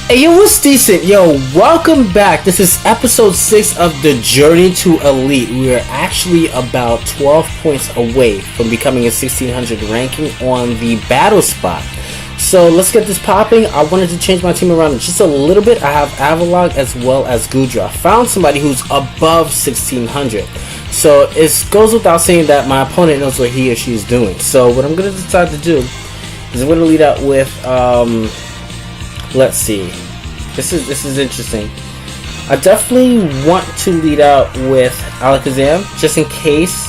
Hey yo, what's decent? Yo, welcome back. This is episode 6 of the Journey to Elite. We are actually about 12 points away from becoming a 1600 ranking on the battle spot. So let's get this popping. I wanted to change my team around just a little bit. I have Avalog as well as Gudra. I found somebody who's above 1600. So it goes without saying that my opponent knows what he or she is doing. So what I'm going to decide to do is I'm going to lead out with let's see. This is interesting. I definitely want to lead out with Alakazam, just in case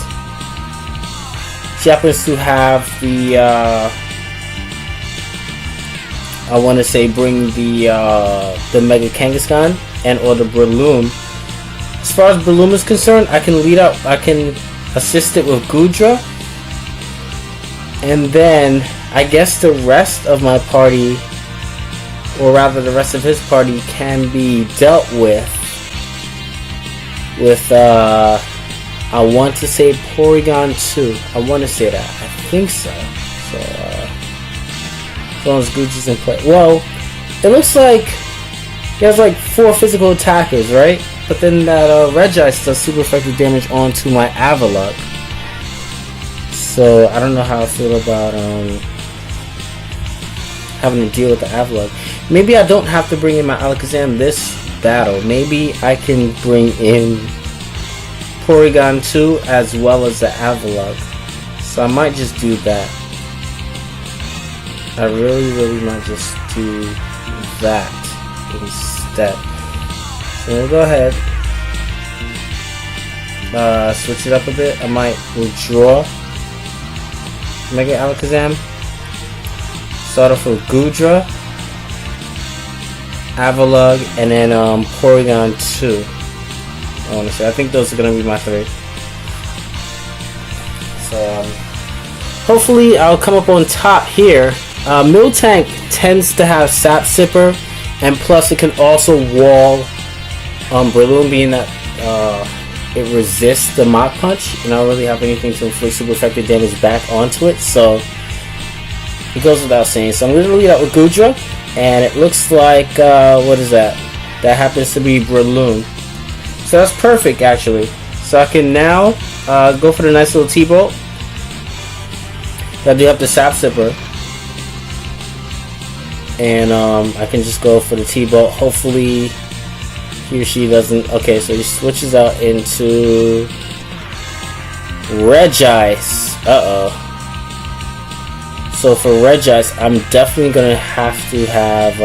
she happens to have the I want to say bring the Mega Kangaskhan and or the Breloom. As far as Breloom is concerned, I can assist it with Gudra, and then I guess the rest of my party, or rather the rest of his party, can be dealt with I want to say Porygon 2. I want to say that. I think so. So as long as Gucci's in play. Well, it looks like he has like 4 physical attackers, right? But then that Regice does super effective damage onto my Avalok. So I don't know how I feel about having to deal with the Avalok. Maybe I don't have to bring in my Alakazam this battle. Maybe I can bring in Porygon 2 as well as the Avalok. So I might just do that. I really might just do that instead. So we'll go ahead. Switch it up a bit. I might withdraw Mega Alakazam. Start off with Gudra, Avalog, and then Porygon 2. I want to say. I think those are going to be my 3. So hopefully I'll come up on top here. Miltank tends to have Sap Sipper, and plus it can also wall Breloom, being that it resists the Mach Punch, and I don't really have anything to inflict super effective damage back onto it, so it goes without saying. So I'm going to lead out with Gudra, and it looks like, what is that? That happens to be Breloom. So that's perfect, actually. So I can now go for the nice little T-Bolt. I do have the Sap Sipper. And I can just go for the T-Bolt. Hopefully he or she doesn't. Okay, so he switches out into Regice. So for Regice, I'm definitely gonna have to have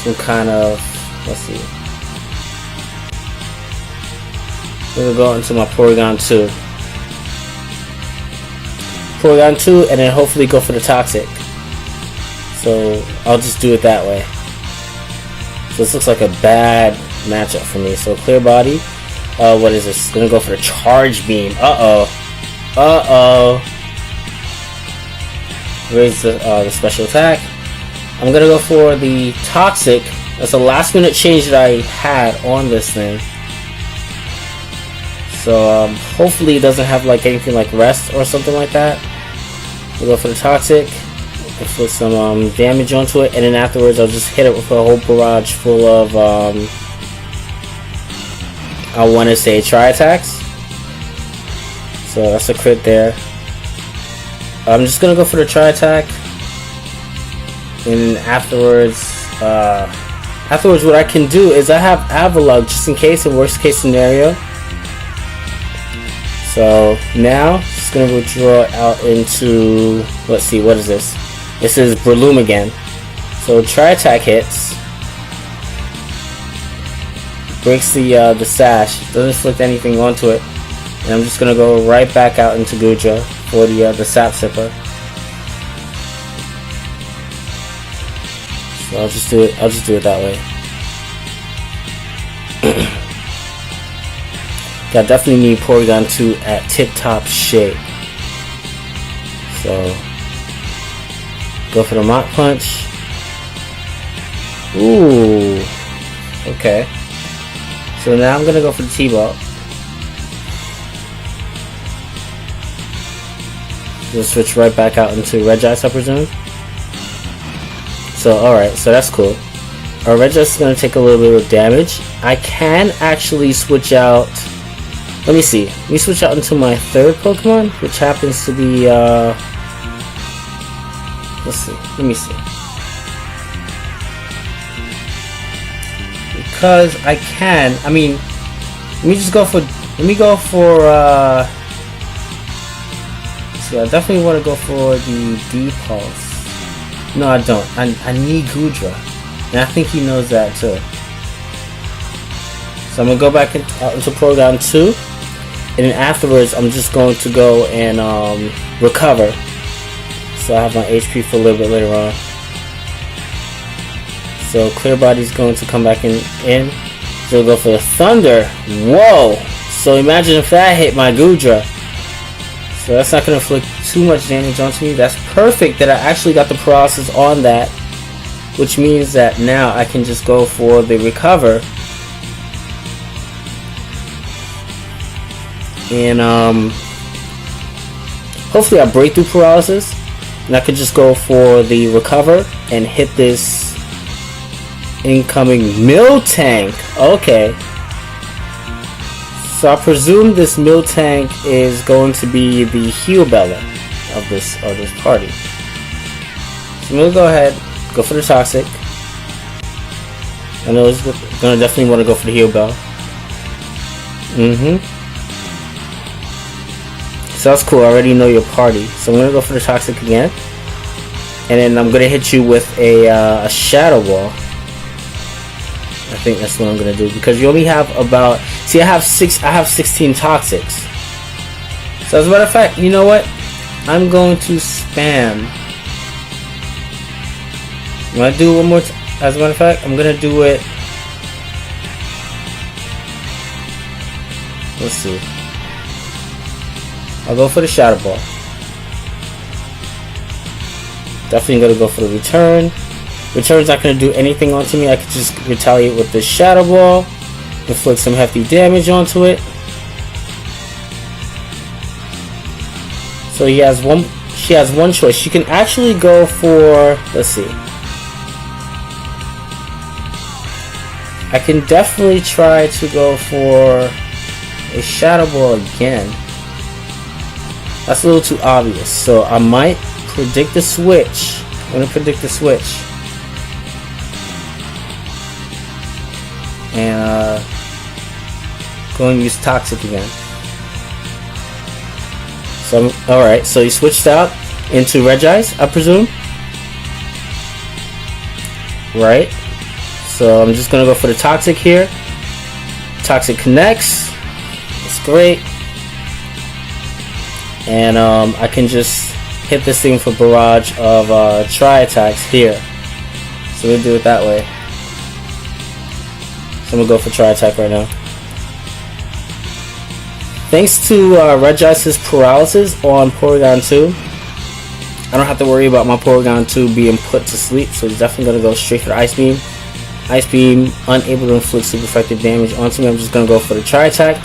some kind of, let's see. I'm gonna go into my Porygon 2. Porygon 2, and then hopefully go for the Toxic. So I'll just do it that way. So this looks like a bad matchup for me. So Clear Body. What is this? Gonna go for the Charge Beam. Raise the special attack. I'm gonna go for the Toxic. That's a last minute change that I had on this thing. So hopefully it doesn't have like anything like Rest or something like that. We'll go for the Toxic. Put some damage onto it, and then afterwards I'll just hit it with a whole barrage full of I want to say Tri-Attacks. So that's a crit there. I'm just gonna go for the Tri-Attack, and afterwards what I can do is I have Avalog just in case, in worst case scenario. So now just gonna withdraw out into, let's see, what is this? This is Breloom again. So Tri-Attack hits, breaks the sash, doesn't inflict anything onto it, and I'm just gonna go right back out into Gudra for the Sap Sipper. So I'll just do it that way. I definitely need Porygon 2 at tip-top shape. So go for the Mach Punch. Ooh. Okay. So now I'm gonna go for the T-Bolt. We'll switch right back out into Regice, I presume. So alright, so that's cool. Our red just is gonna take a little bit of damage. I can actually switch out. Let me see. Let me switch out into my third Pokemon, which happens to be let's see. Let me see. Because I can. I mean, let me just go for. Let me go for. See, I definitely want to go for the D-Pulse. No, I don't. I need Gudra. And I think he knows that too. So I'm going to go back into Porygon 2. And then afterwards, I'm just going to go and recover. So I have my HP for a little bit later on. So Clear Body's going to come back in. So we'll go for the Thunder. Whoa! So imagine if that hit my Gudra. So that's not going to inflict too much damage onto me. That's perfect that I actually got the paralysis on that. Which means that now I can just go for the recover. And hopefully I break through paralysis. And I could just go for the recover and hit this incoming Miltank. Okay. So I presume this Miltank is going to be the Heal Bella of this party. So I'm gonna go ahead, go for the Toxic. I know it's gonna definitely want to go for the Heal Bell. So that's cool. I already know your party. So I'm gonna go for the Toxic again, and then I'm gonna hit you with a Shadow Ball. I think that's what I'm gonna do because you only have about. See, I have 16 Toxics. So as a matter of fact, you know what? I'm going to spam. I'm gonna do one more. As a matter of fact, I'm gonna do it. Let's see. I'll go for the Shadow Ball. Definitely gonna go for the return. Return's not gonna do anything onto me. I could just retaliate with the Shadow Ball, inflict some hefty damage onto it. So he has one. She has one choice. She can actually go for. Let's see. I can definitely try to go for a Shadow Ball again. That's a little too obvious. So I might predict the switch. I'm gonna predict the switch. And go and use Toxic again. So alright, so you switched out into Regice, I presume. Right. So I'm just gonna go for the Toxic here. Toxic connects. That's great. And I can just hit this thing for barrage of Tri-Attacks here. So we'll do it that way. So I'm gonna go for Tri-Attack right now. Thanks to Regice's paralysis on Porygon 2, I don't have to worry about my Porygon 2 being put to sleep. So he's definitely gonna go straight for the Ice Beam. Ice Beam, unable to inflict super effective damage onto me. I'm just gonna go for the Tri-Attack.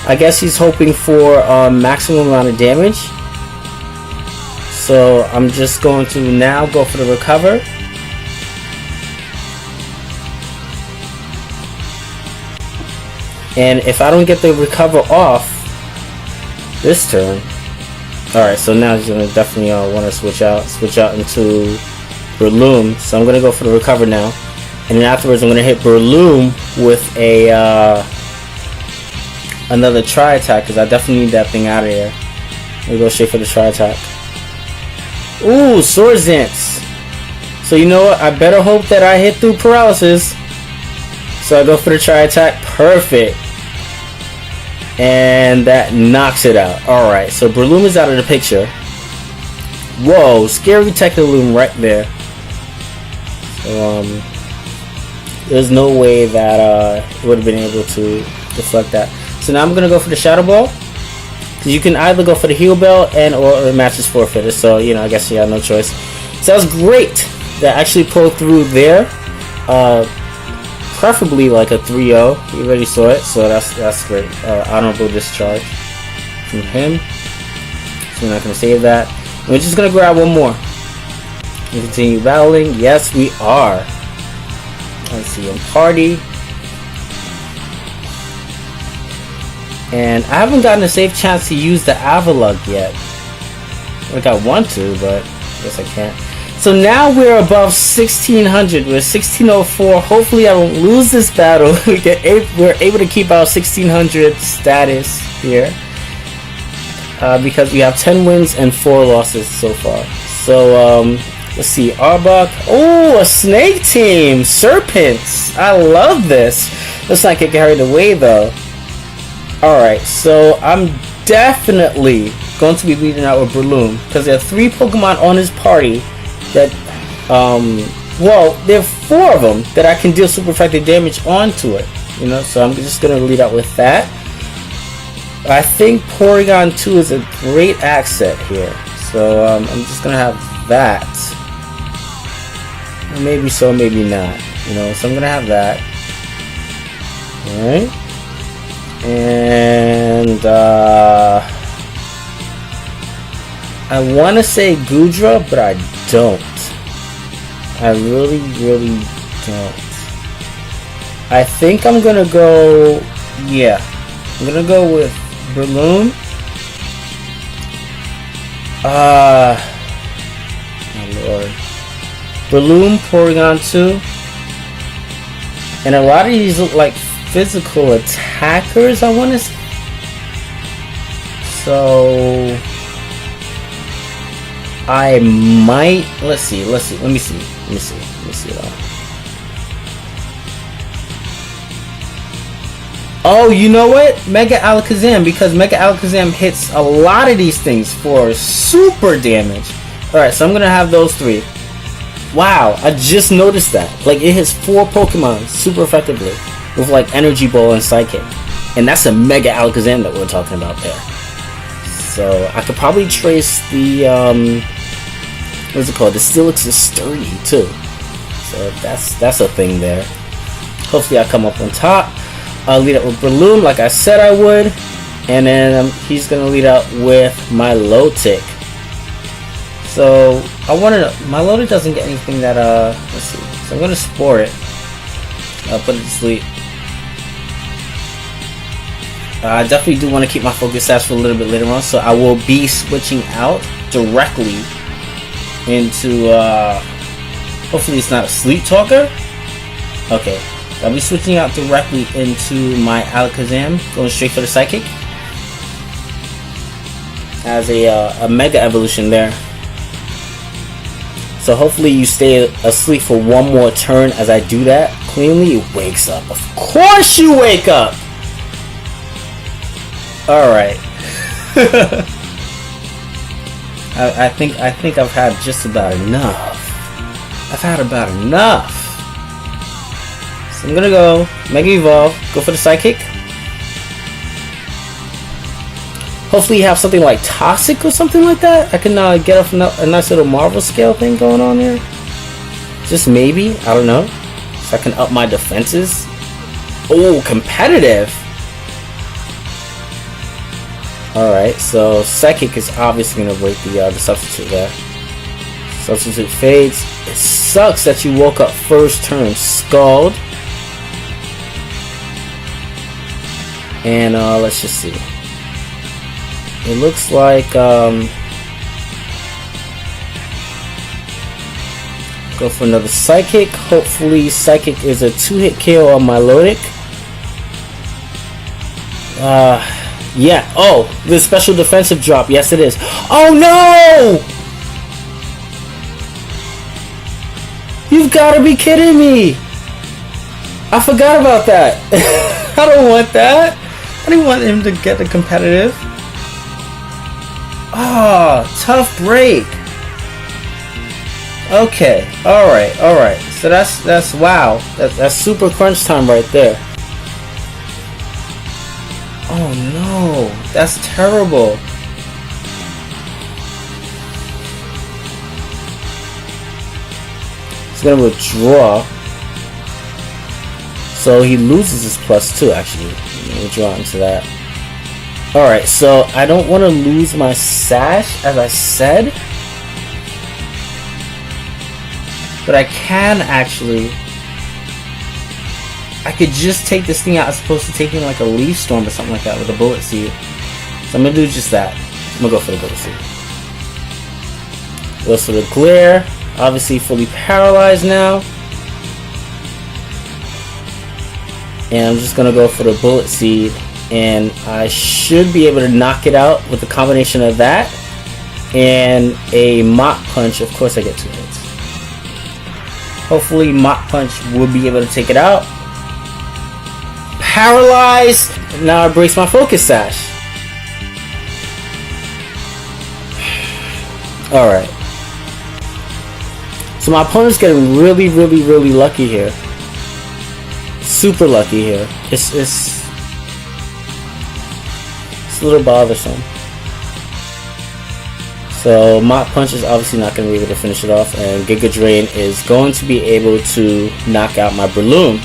I guess he's hoping for maximum amount of damage. So I'm just going to now go for the recover. And if I don't get the recover off this turn, alright, so now he's gonna definitely want to switch out into Breloom. So I'm gonna go for the recover now. And then afterwards I'm gonna hit Breloom with a another Tri-Attack because I definitely need that thing out of here. We go straight for the Tri-Attack. Ooh, Swords Dance. So you know what? I better hope that I hit through paralysis. So I go for the Tri-Attack. Perfect. And that knocks it out. Alright, so Breloom is out of the picture. Whoa, scary Technoloom right there. So there's no way that it would have been able to deflect that. So now I'm going to go for the Shadow Ball. You can either go for the Heal Bell or the match is forfeited. So, you know, I guess you have no choice. So that was great. That actually pulled through there. Preferably like a 3-0. You already saw it. So that's great. Honorable discharge from him. So we're not going to save that. And we're just going to grab one more. Continue battling. Yes, we are. Let's see, in party. And I haven't gotten a safe chance to use the Avalug yet. Like I want to, but I guess I can't. So now we're above 1600. We're 1604. Hopefully I don't lose this battle. We're able to keep our 1600 status here. Because we have 10 wins and 4 losses so far. So, let's see. Arbok. Oh, a snake team! Serpents! I love this! Looks like it carried away though. Alright, so I'm definitely going to be leading out with Breloom. Because there are 3 Pokemon on his party that, well, there are 4 of them that I can deal super effective damage onto it. You know, so I'm just going to lead out with that. I think Porygon 2 is a great asset here. So I'm just going to have that. Maybe so, maybe not. You know, so I'm going to have that. Alright. And I want to say Goodra, but I don't. I really don't. I think I'm going to go... Yeah. I'm going to go with Breloom. My lord. Breloom, Porygon 2. And a lot of these look like physical attackers, I want to say. So I might, let me see. Oh, you know what? Mega Alakazam, because Mega Alakazam hits a lot of these things for super damage. Alright, so I'm gonna have those 3. Wow, I just noticed that. Like, it hits 4 Pokemon super effectively with like Energy Ball and Psychic. And that's a Mega Alakazam that we're talking about there. So I could probably trace the what's it called? The Steelix is sturdy too. So that's a thing there. Hopefully I come up on top. I'll lead out with Breloom like I said I would. And then he's gonna lead out with my Milotic. So I wanted to, my Milotic doesn't get anything that let's see. So I'm gonna Spore it. I'll put it to sleep. I definitely do want to keep my focus stats for a little bit later on, so I will be switching out directly into hopefully it's not a Sleep Talker. Okay, I'll be switching out directly into my Alakazam, going straight for the Psychic as a Mega Evolution there. So hopefully you stay asleep for one more turn as I do that. Cleanly, it wakes up. Of course you wake up! Alright. I think I've had just about enough. I've had about enough. So I'm gonna go Mega Evolve, go for the Psychic. Hopefully you have something like Toxic or something like that. I can get off a nice little Marvel scale thing going on there. Just maybe, I don't know. So I can up my defenses. Oh, competitive. Alright, so Psychic is obviously going to break the substitute there. Substitute fades. It sucks that you woke up first turn. Scald. And let's just see. It looks like go for another Psychic. Hopefully Psychic is a 2-hit KO on my Milotic. Yeah. Oh, the special defensive drop. Yes, it is. Oh no! You've got to be kidding me! I forgot about that. I don't want that. I didn't want him to get the competitive. Ah, oh, tough break. Okay. All right. So that's wow. That's super crunch time right there. Oh no, that's terrible. He's gonna withdraw. So he loses his +2 actually. Withdraw into that. Alright, so I don't want to lose my Sash, as I said. But I can actually... I could just take this thing out as opposed to taking like a leaf storm or something like that with a bullet seed. So I'm going to do just that. I'm going to go for the bullet seed. Goes for the glare. Obviously fully paralyzed now. And I'm just going to go for the bullet seed. And I should be able to knock it out with a combination of that and a Mach Punch. Of course I get 2 hits. Hopefully Mach Punch will be able to take it out. Paralyzed. Now I brace my Focus Sash. Alright. So my opponent's getting really lucky here. Super lucky here. It's a little bothersome. So Mach Punch is obviously not going to be able to finish it off, and Giga Drain is going to be able to knock out my Breloom.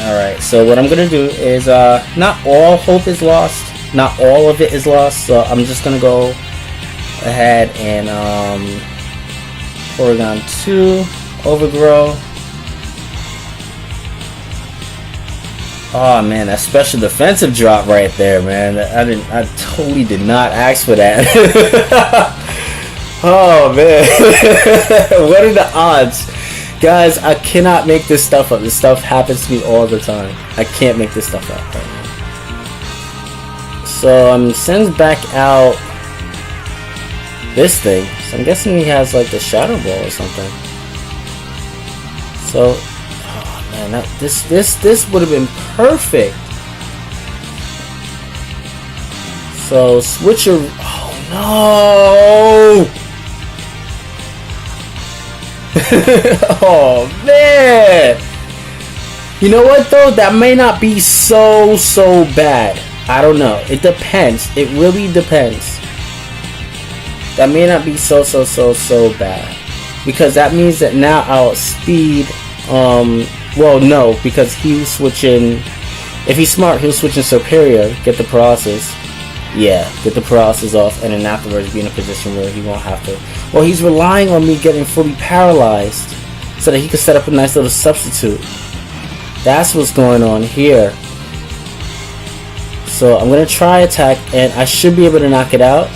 Alright, so what I'm going to do is, not all hope is lost, not all of it is lost, so I'm just going to go ahead and Porygon 2, Overgrow. Oh man, that special defensive drop right there, man. I totally did not ask for that. Oh man. What are the odds? Guys, I cannot make this stuff up. This stuff happens to me all the time. I can't make this stuff up right now. So sends back out this thing. So I'm guessing he has like the Shadow Ball or something. So man, this would have been perfect. So switcher. Oh no! Oh man! You know what though? That may not be so bad. I don't know. It depends. It really depends. That may not be so bad, because that means that now I'll speed. Well, no, because he's switching. If he's smart, he'll switch in Superior, get the paralysis. Yeah, get the paralysis off, and then afterwards be in a position where he won't have to. Well, he's relying on me getting fully paralyzed so that he can set up a nice little substitute. That's what's going on here. So I'm going to try attack, and I should be able to knock it out.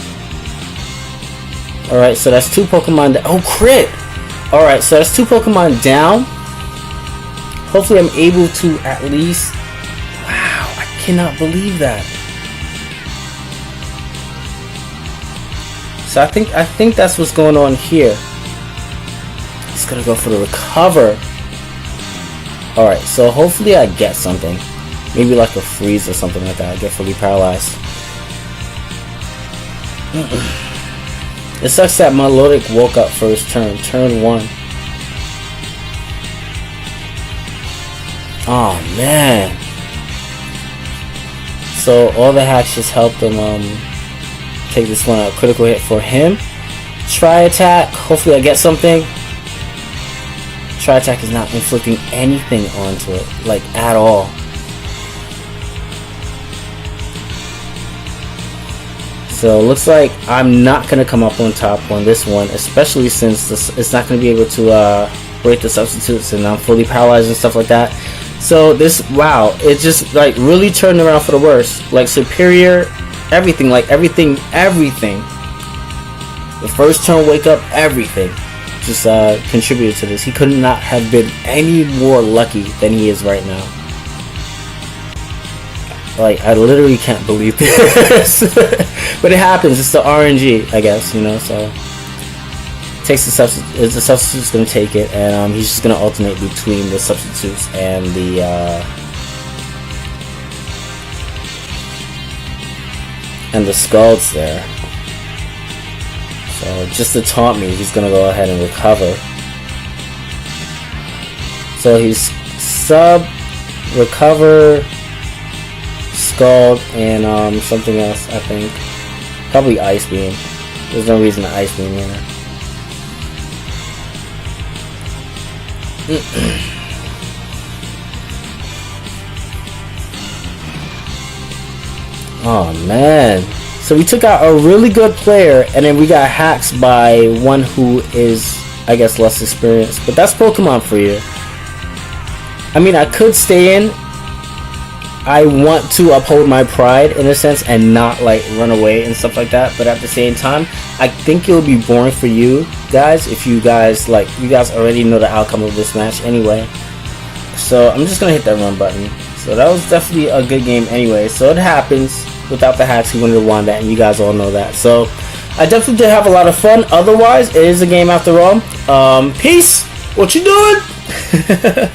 Alright, so that's 2 Pokemon down. Oh, crit! Alright, so that's 2 Pokemon down. Hopefully I'm able to at least... Wow, I cannot believe that. So I think that's what's going on here. He's gonna go for the recover. Alright, so hopefully I get something. Maybe like a freeze or something like that. I get fully paralyzed. It sucks that Melodic woke up first turn. Turn 1. Oh man. So all the hacks just helped him take this one out. Critical hit for him. Try attack. Hopefully I get something. Try attack is not inflicting anything onto it, like at all. So looks like I'm not gonna come up on top on this one, especially since it's not gonna be able to break the substitutes, and I'm fully paralyzed and stuff like that. So this, wow, it just like really turned around for the worse. Like Superior, everything, like everything. The first turn wake up, everything just contributed to this. He could not have been any more lucky than he is right now. Like, I literally can't believe this. But it happens. It's the RNG, I guess, you know. So takes the substitute. The substitute's gonna take it, and he's just gonna alternate between the substitutes and the Scalds there. So just to taunt me, he's gonna go ahead and recover. So he's sub, recover, Scald, and something else, I think. Probably Ice Beam. There's no reason to Ice Beam here. Oh man. So we took out a really good player, and then we got hacked by one who is, I guess, less experienced. But that's Pokemon for you. I mean, I could stay in. I want to uphold my pride in a sense and not like run away and stuff like that. But at the same time, I think it would be boring for you guys if you guys already know the outcome of this match anyway. So I'm just gonna hit that run button. So that was definitely a good game anyway. So it happens. Without the hacks, he wouldn't have won that, and you guys all know that. So I definitely did have a lot of fun. Otherwise, it is a game after all. Peace. What you doing?